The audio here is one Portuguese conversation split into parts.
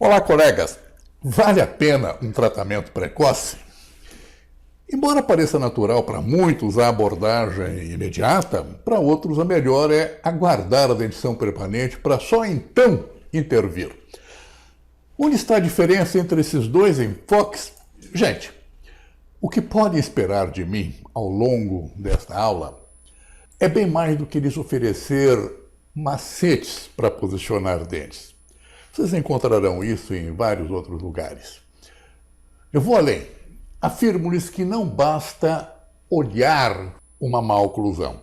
Olá, colegas. Vale a pena um tratamento precoce? Embora pareça natural para muitos a abordagem imediata, para outros a melhor é aguardar a dentição permanente para só então intervir. Onde está a diferença entre esses dois enfoques? Gente, o que podem esperar de mim ao longo desta aula é bem mais do que lhes oferecer macetes para posicionar dentes. Vocês encontrarão isso em vários outros lugares. Eu vou além. Afirmo-lhes que não basta olhar uma má oclusão.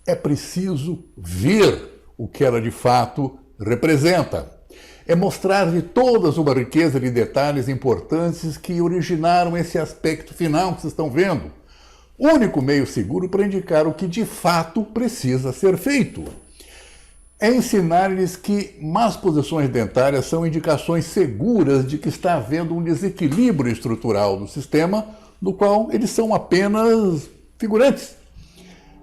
É preciso ver o que ela de fato representa. É mostrar-lhe todas uma riqueza de detalhes importantes que originaram esse aspecto final que vocês estão vendo. Único meio seguro para indicar o que de fato precisa ser feito. É ensinar-lhes que más posições dentárias são indicações seguras de que está havendo um desequilíbrio estrutural do sistema, do qual eles são apenas figurantes.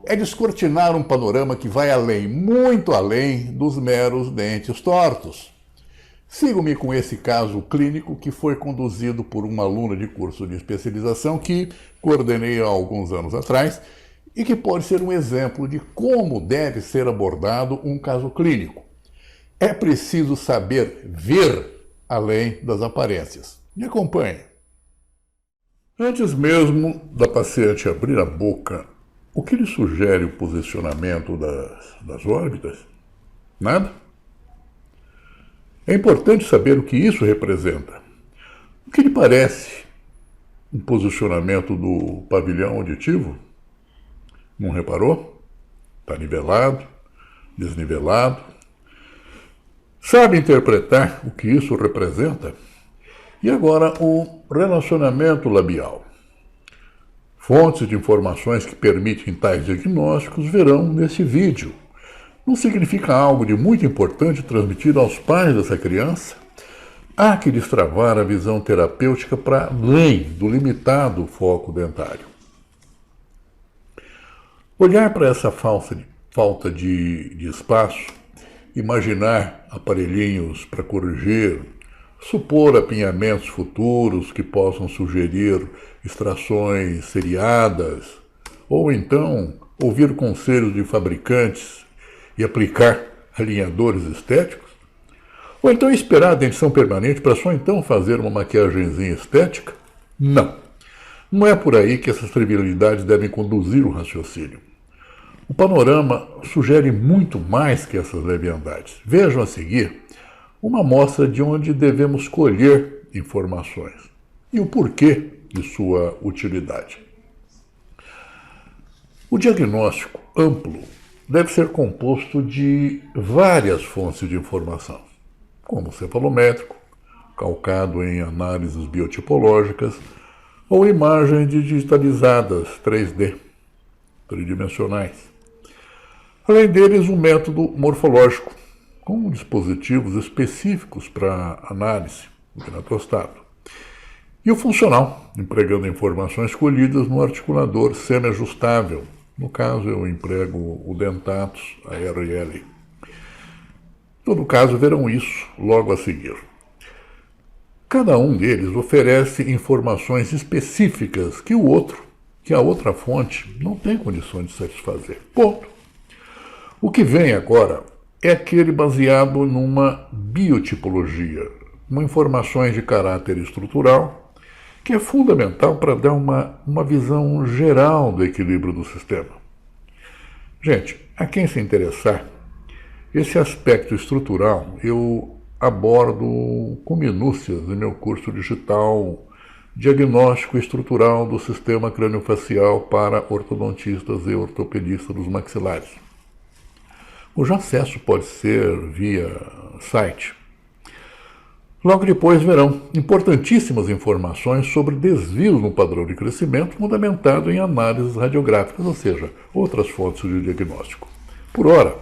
É descortinar um panorama que vai além, muito além, dos meros dentes tortos. Sigam-me com esse caso clínico que foi conduzido por uma aluna de curso de especialização que coordenei há alguns anos atrás, e que pode ser um exemplo de como deve ser abordado um caso clínico. É preciso saber ver além das aparências. Me acompanhe. Antes mesmo da paciente abrir a boca, o que lhe sugere o posicionamento das órbitas? Nada? É importante saber o que isso representa. O que lhe parece um posicionamento do pavilhão auditivo? Não reparou? Está nivelado, desnivelado. Sabe interpretar o que isso representa? E agora o relacionamento labial. Fontes de informações que permitem tais diagnósticos verão nesse vídeo. Não significa algo de muito importante transmitido aos pais dessa criança? Há que destravar a visão terapêutica para além do limitado foco dentário. Olhar para essa falta de espaço, imaginar aparelhinhos para corrigir, supor apinhamentos futuros que possam sugerir extrações seriadas, ou então ouvir conselhos de fabricantes e aplicar alinhadores estéticos, ou então esperar a dentição permanente para só então fazer uma maquiagenzinha estética? Não. Não é por aí que essas trivialidades devem conduzir o raciocínio. O panorama sugere muito mais que essas leviandades. Vejam a seguir uma amostra de onde devemos colher informações e o porquê de sua utilidade. O diagnóstico amplo deve ser composto de várias fontes de informação, como o cefalométrico, calcado em análises biotipológicas, ou imagens digitalizadas 3D, tridimensionais. Além deles, um método morfológico, com dispositivos específicos para análise, o gnatostato. E o funcional, empregando informações colhidas no articulador semi-ajustável. No caso, eu emprego o Dentatus ARL. Em todo caso, verão isso logo a seguir. Cada um deles oferece informações específicas que a outra fonte, não tem condições de satisfazer. Ponto. O que vem agora é aquele baseado numa biotipologia, com informações de caráter estrutural, que é fundamental para dar uma visão geral do equilíbrio do sistema. Gente, a quem se interessar, esse aspecto estrutural eu abordo com minúcias em meu curso digital Diagnóstico Estrutural do Sistema Craniofacial para Ortodontistas e Ortopedistas dos Maxilares. Cujo acesso pode ser via site. Logo depois verão importantíssimas informações sobre desvios no padrão de crescimento fundamentado em análises radiográficas, ou seja, outras fontes de diagnóstico. Por ora,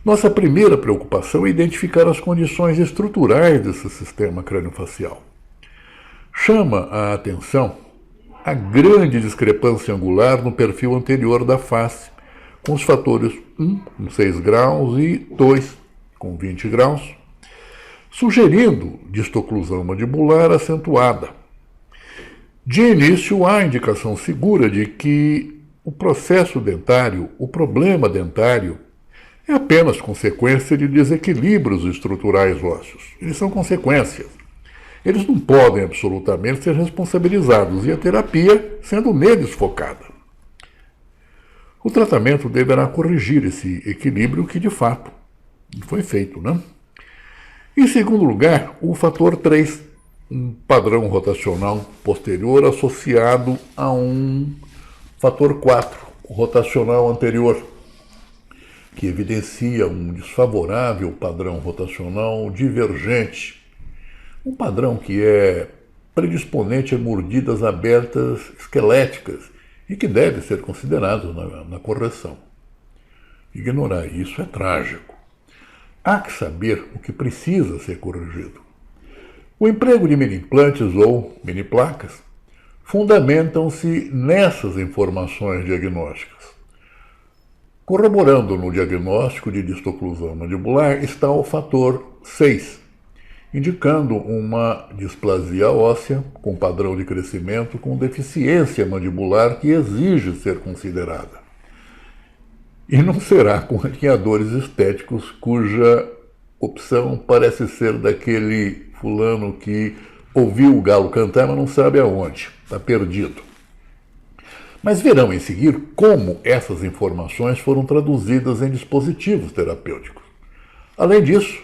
nossa primeira preocupação é identificar as condições estruturais desse sistema craniofacial. Chama a atenção a grande discrepância angular no perfil anterior da face, com os fatores 1, com 6 graus, e 2, com 20 graus, sugerindo distoclusão mandibular acentuada. De início, há indicação segura de que o processo dentário, o problema dentário, é apenas consequência de desequilíbrios estruturais ósseos. Eles são consequências. Eles não podem absolutamente ser responsabilizados e a terapia sendo neles focada. O tratamento deverá corrigir esse equilíbrio que, de fato, foi feito, né? Em segundo lugar, o fator 3, um padrão rotacional posterior associado a um fator 4, rotacional anterior, que evidencia um desfavorável padrão rotacional divergente, um padrão que é predisponente a mordidas abertas esqueléticas e que deve ser considerado na correção. Ignorar isso é trágico. Há que saber o que precisa ser corrigido. O emprego de mini-implantes ou mini-placas fundamentam-se nessas informações diagnósticas. Corroborando no diagnóstico de distoclusão mandibular está o fator 6, indicando uma displasia óssea com padrão de crescimento com deficiência mandibular que exige ser considerada. E não será com alinhadores estéticos cuja opção parece ser daquele fulano que ouviu o galo cantar, mas não sabe aonde, está perdido. Mas verão em seguir como essas informações foram traduzidas em dispositivos terapêuticos. Além disso,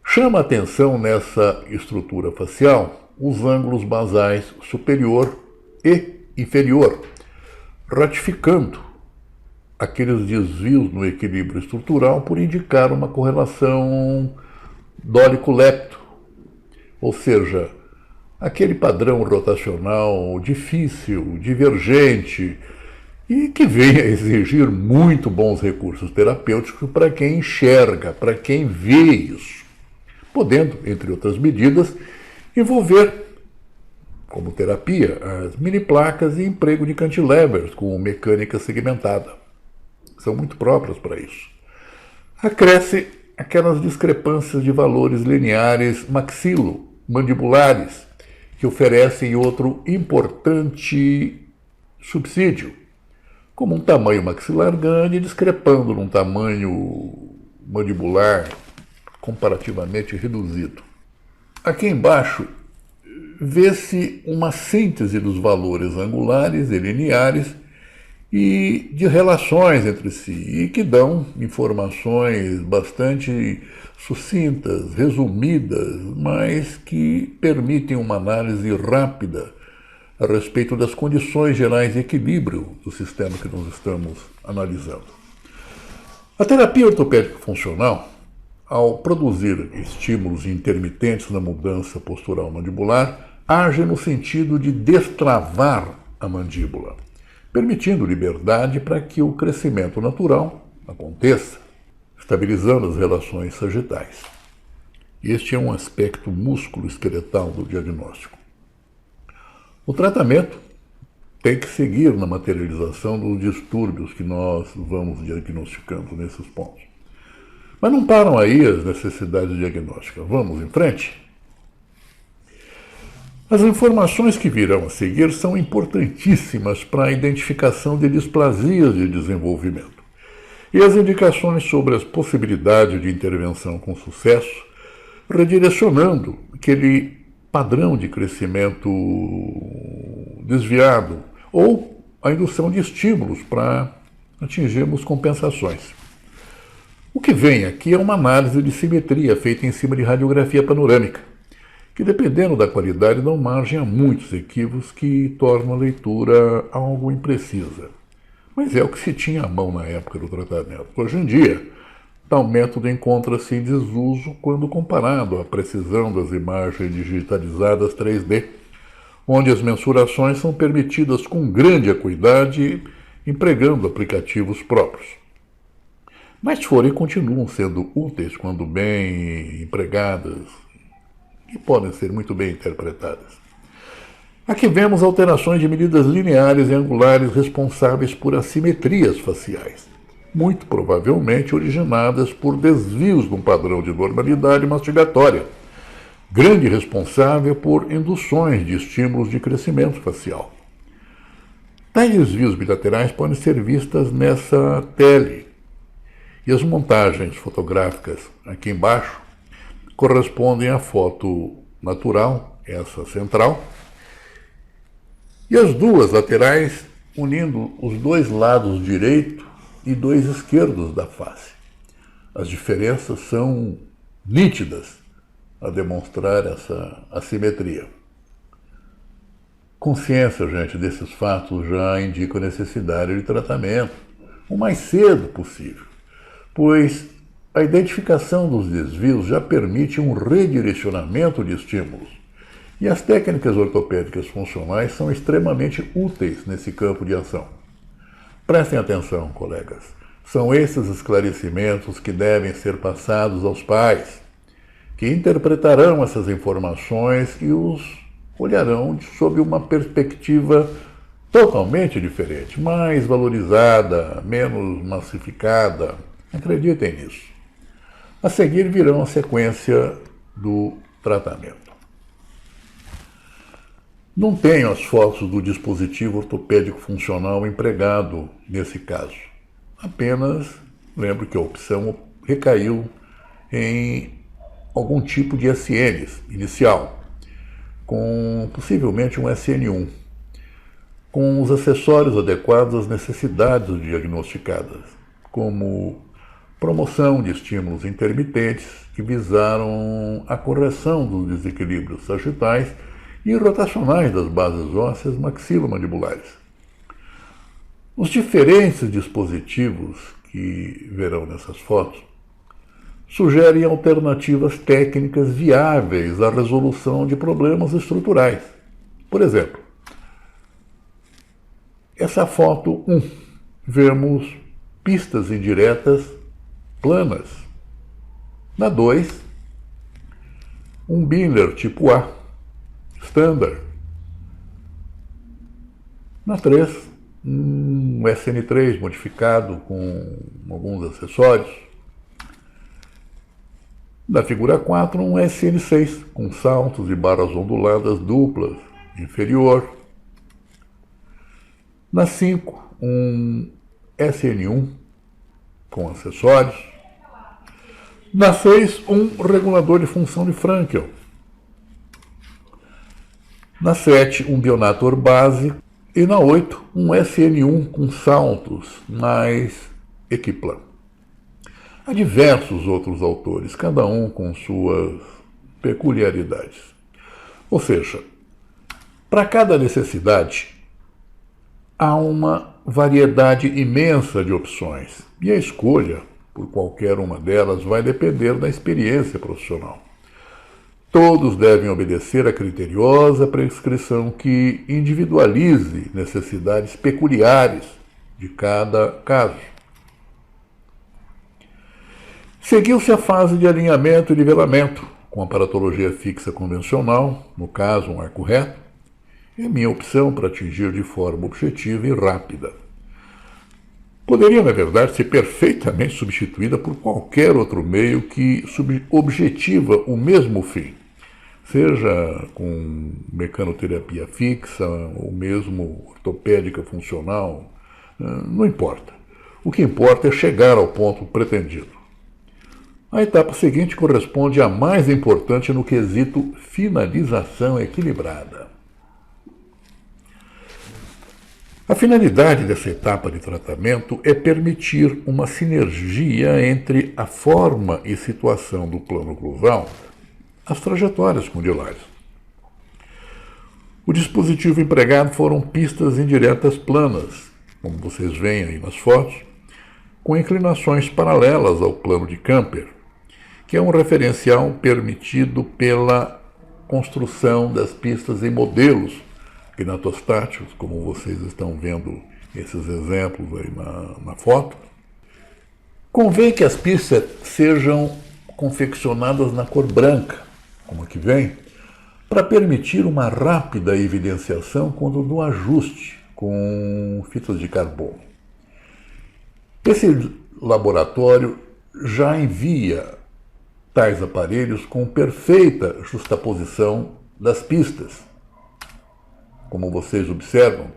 chama a atenção nessa estrutura facial os ângulos basais superior e inferior, ratificando aqueles desvios no equilíbrio estrutural por indicar uma correlação dólico-lepto, ou seja, aquele padrão rotacional difícil, divergente e que vem a exigir muito bons recursos terapêuticos para quem enxerga, para quem vê isso, podendo, entre outras medidas, envolver como terapia as mini-placas e emprego de cantilevers com mecânica segmentada. São muito próprias para isso. Acresce aquelas discrepâncias de valores lineares maxilo-mandibulares que oferecem outro importante subsídio, como um tamanho maxilar grande discrepando num tamanho mandibular comparativamente reduzido. Aqui embaixo vê-se uma síntese dos valores angulares e lineares e de relações entre si, e que dão informações bastante sucintas, resumidas, mas que permitem uma análise rápida a respeito das condições gerais de equilíbrio do sistema que nós estamos analisando. A terapia ortopédica funcional, ao produzir estímulos intermitentes na mudança postural mandibular, age no sentido de destravar a mandíbula, permitindo liberdade para que o crescimento natural aconteça, estabilizando as relações sagitais. Este é um aspecto músculo-esqueletal do diagnóstico. O tratamento tem que seguir na materialização dos distúrbios que nós vamos diagnosticando nesses pontos. Mas não param aí as necessidades diagnósticas. Vamos em frente? As informações que virão a seguir são importantíssimas para a identificação de displasias de desenvolvimento. E as indicações sobre as possibilidades de intervenção com sucesso, redirecionando aquele padrão de crescimento desviado ou a indução de estímulos para atingirmos compensações. O que vem aqui é uma análise de simetria feita em cima de radiografia panorâmica, que, dependendo da qualidade, dão margem a muitos equívocos que tornam a leitura algo imprecisa. Mas é o que se tinha à mão na época do tratamento. Hoje em dia, tal método encontra-se em desuso quando comparado à precisão das imagens digitalizadas 3D, onde as mensurações são permitidas com grande acuidade, empregando aplicativos próprios. Mas forem continuam sendo úteis quando bem empregadas, que podem ser muito bem interpretadas. Aqui vemos alterações de medidas lineares e angulares responsáveis por assimetrias faciais. muito provavelmente originadas por desvios de um padrão de normalidade mastigatória, grande responsável por induções de estímulos de crescimento facial. Tais desvios bilaterais podem ser vistas nessa tele, e as montagens fotográficas aqui embaixo correspondem à foto natural, essa central, e as duas laterais unindo os dois lados direito e dois esquerdos da face. As diferenças são nítidas a demonstrar essa assimetria. Consciência, gente, desses fatos já indica a necessidade de tratamento o mais cedo possível, pois a identificação dos desvios já permite um redirecionamento de estímulos, e as técnicas ortopédicas funcionais são extremamente úteis nesse campo de ação. Prestem atenção, colegas. São esses esclarecimentos que devem ser passados aos pais, que interpretarão essas informações e os olharão sob uma perspectiva totalmente diferente, mais valorizada, menos massificada. Acreditem nisso. A seguir virão a sequência do tratamento. Não tenho as fotos do dispositivo ortopédico funcional empregado nesse caso. Apenas lembro que a opção recaiu em algum tipo de SNs inicial, com possivelmente um SN1, com os acessórios adequados às necessidades diagnosticadas, como promoção de estímulos intermitentes que visaram a correção dos desequilíbrios sagitais e rotacionais das bases ósseas maxilomandibulares. Os diferentes dispositivos que verão nessas fotos sugerem alternativas técnicas viáveis à resolução de problemas estruturais. Por exemplo, essa foto 1, vemos pistas indiretas planas. Na 2, um Biller tipo A, standard. Na 3, um SN3 modificado com alguns acessórios. Na figura 4, um SN6 com saltos e barras onduladas duplas, inferior. Na 5, um SN1 com acessórios. Na 6, um regulador de função de Frankel. Na 7, um Bionator base. E na 8, um SN1 com saltos mais Equiplan. Há diversos outros autores, cada um com suas peculiaridades. Ou seja, para cada necessidade, há uma variedade imensa de opções, e a escolha por qualquer uma delas vai depender da experiência profissional. Todos devem obedecer à criteriosa prescrição que individualize necessidades peculiares de cada caso. Seguiu-se a fase de alinhamento e nivelamento, com aparatologia fixa convencional, no caso um arco reto, é a minha opção para atingir de forma objetiva e rápida. Poderia, na verdade, ser perfeitamente substituída por qualquer outro meio que objetiva o mesmo fim, seja com mecanoterapia fixa ou mesmo ortopédica funcional, não importa. O que importa é chegar ao ponto pretendido. A etapa seguinte corresponde à mais importante no quesito finalização equilibrada. A finalidade dessa etapa de tratamento é permitir uma sinergia entre a forma e situação do plano occlusal, as trajetórias condilares. O dispositivo empregado foram pistas indiretas planas, como vocês veem aí nas fotos, com inclinações paralelas ao plano de Camper, que é um referencial permitido pela construção das pistas em modelos gnatostáticos, como vocês estão vendo esses exemplos aí na foto. Convém que as pistas sejam confeccionadas na cor branca, como aqui vem, para permitir uma rápida evidenciação quando no ajuste com fitas de carbono. Esse laboratório já envia tais aparelhos com perfeita justaposição das pistas, como vocês observam.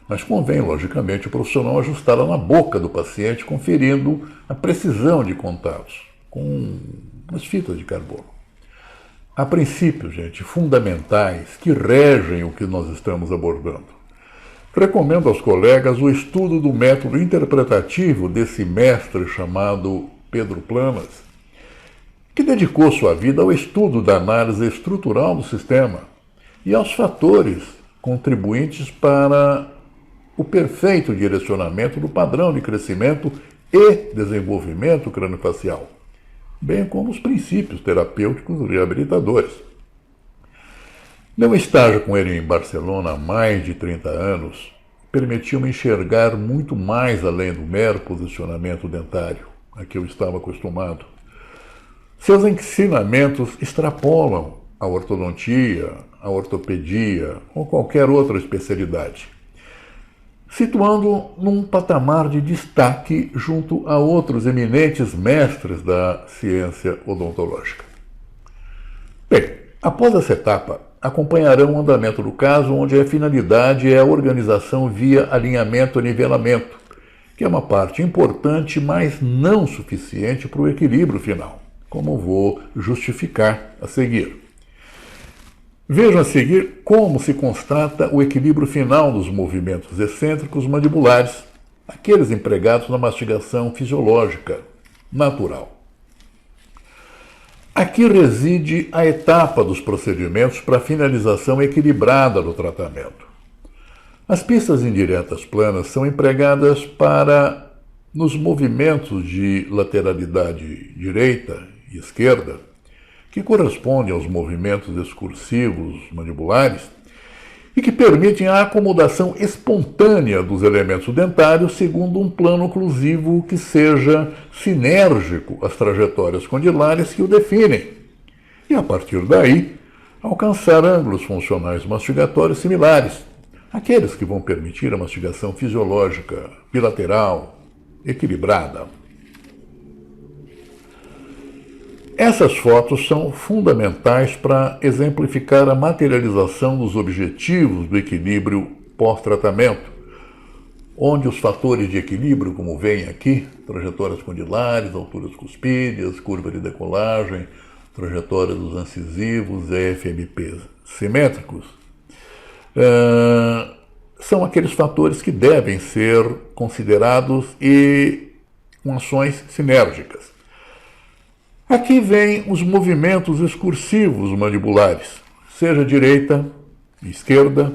Mas convém, logicamente, o profissional ajustá-la na boca do paciente, conferindo a precisão de contatos com as fitas de carbono. Há princípios, gente, fundamentais que regem o que nós estamos abordando. Recomendo aos colegas o estudo do método interpretativo desse mestre chamado Pedro Planas, que dedicou sua vida ao estudo da análise estrutural do sistema e aos fatores contribuintes para o perfeito direcionamento do padrão de crescimento e desenvolvimento craniofacial, bem como os princípios terapêuticos reabilitadores. Meu estágio com ele em Barcelona há mais de 30 anos permitiu-me enxergar muito mais além do mero posicionamento dentário a que eu estava acostumado. Seus ensinamentos extrapolam a ortodontia, a ortopedia ou qualquer outra especialidade, situando num patamar de destaque junto a outros eminentes mestres da ciência odontológica. Bem, após essa etapa, acompanharão o andamento do caso, onde a finalidade é a organização via alinhamento e nivelamento, que é uma parte importante, mas não suficiente para o equilíbrio final, como vou justificar a seguir. Vejam a seguir como se constata o equilíbrio final dos movimentos excêntricos mandibulares, aqueles empregados na mastigação fisiológica natural. Aqui reside a etapa dos procedimentos para a finalização equilibrada do tratamento. As pistas indiretas planas são empregadas nos movimentos de lateralidade direita e esquerda, que correspondem aos movimentos excursivos mandibulares e que permitem a acomodação espontânea dos elementos dentários segundo um plano oclusivo que seja sinérgico às trajetórias condilares que o definem, e a partir daí alcançar ângulos funcionais mastigatórios similares, aqueles que vão permitir a mastigação fisiológica bilateral, equilibrada. Essas fotos são fundamentais para exemplificar a materialização dos objetivos do equilíbrio pós-tratamento, onde os fatores de equilíbrio, como veem aqui, trajetórias condilares, alturas cuspídeas, curva de decolagem, trajetória dos incisivos, FMPs simétricos, são aqueles fatores que devem ser considerados e com ações sinérgicas. Aqui vêm os movimentos excursivos mandibulares, seja direita e esquerda,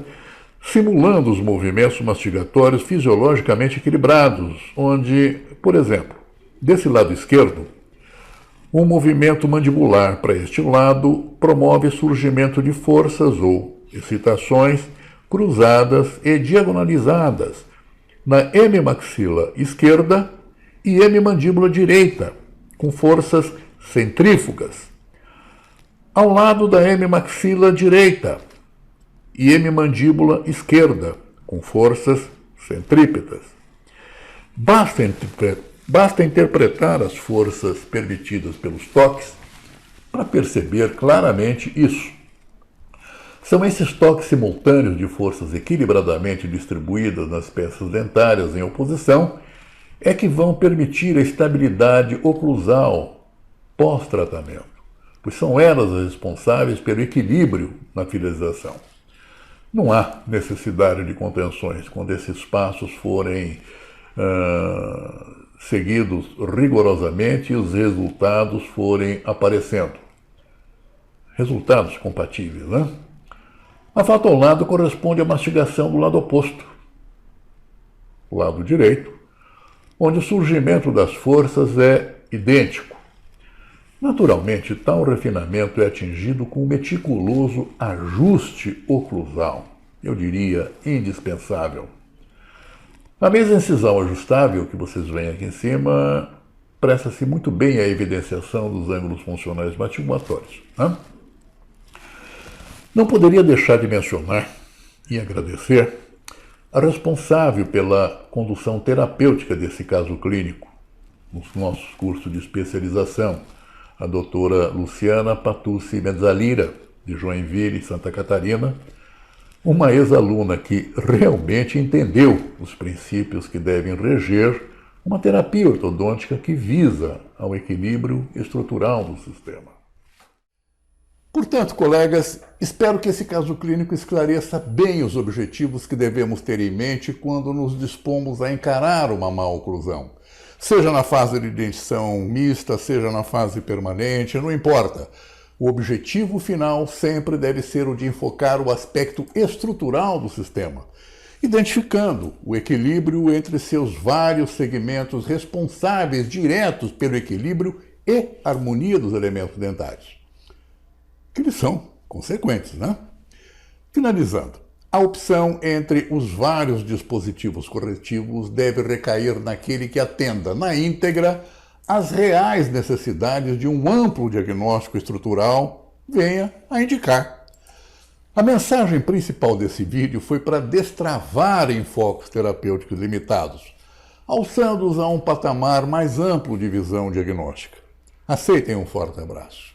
simulando os movimentos mastigatórios fisiologicamente equilibrados, onde, por exemplo, desse lado esquerdo, um movimento mandibular para este lado promove surgimento de forças ou excitações cruzadas e diagonalizadas na hemimaxila esquerda e hemimandíbula direita, com forças centrífugas. Ao lado da hemimaxila direita e hemimandíbula esquerda, com forças centrípetas. Basta interpretar as forças permitidas pelos toques para perceber claramente isso. São esses toques simultâneos de forças equilibradamente distribuídas nas peças dentárias em oposição é que vão permitir a estabilidade oclusal pós-tratamento, pois são elas as responsáveis pelo equilíbrio na finalização. Não há necessidade de contenções quando esses passos forem seguidos rigorosamente e os resultados forem aparecendo. Resultados compatíveis, né? A fato ao lado corresponde à mastigação do lado oposto, o lado direito, onde o surgimento das forças é idêntico. Naturalmente, tal refinamento é atingido com um meticuloso ajuste oclusal, eu diria indispensável. A mesencisão ajustável que vocês veem aqui em cima presta-se muito bem à evidenciação dos ângulos funcionais mastigatórios. Não poderia deixar de mencionar e agradecer responsável pela condução terapêutica desse caso clínico nos nossos cursos de especialização, a doutora Luciana Patucci Mezzalira, de Joinville, Santa Catarina, uma ex-aluna que realmente entendeu os princípios que devem reger uma terapia ortodôntica que visa ao equilíbrio estrutural do sistema. Portanto, colegas, espero que esse caso clínico esclareça bem os objetivos que devemos ter em mente quando nos dispomos a encarar uma maloclusão. Seja na fase de dentição mista, seja na fase permanente, não importa. O objetivo final sempre deve ser o de enfocar o aspecto estrutural do sistema, identificando o equilíbrio entre seus vários segmentos responsáveis diretos pelo equilíbrio e harmonia dos elementos dentários, que eles são consequentes, né? Finalizando, a opção entre os vários dispositivos corretivos deve recair naquele que atenda na íntegra às reais necessidades de um amplo diagnóstico estrutural venha a indicar. A mensagem principal desse vídeo foi para destravar enfoques terapêuticos limitados, alçando-os a um patamar mais amplo de visão diagnóstica. Aceitem um forte abraço.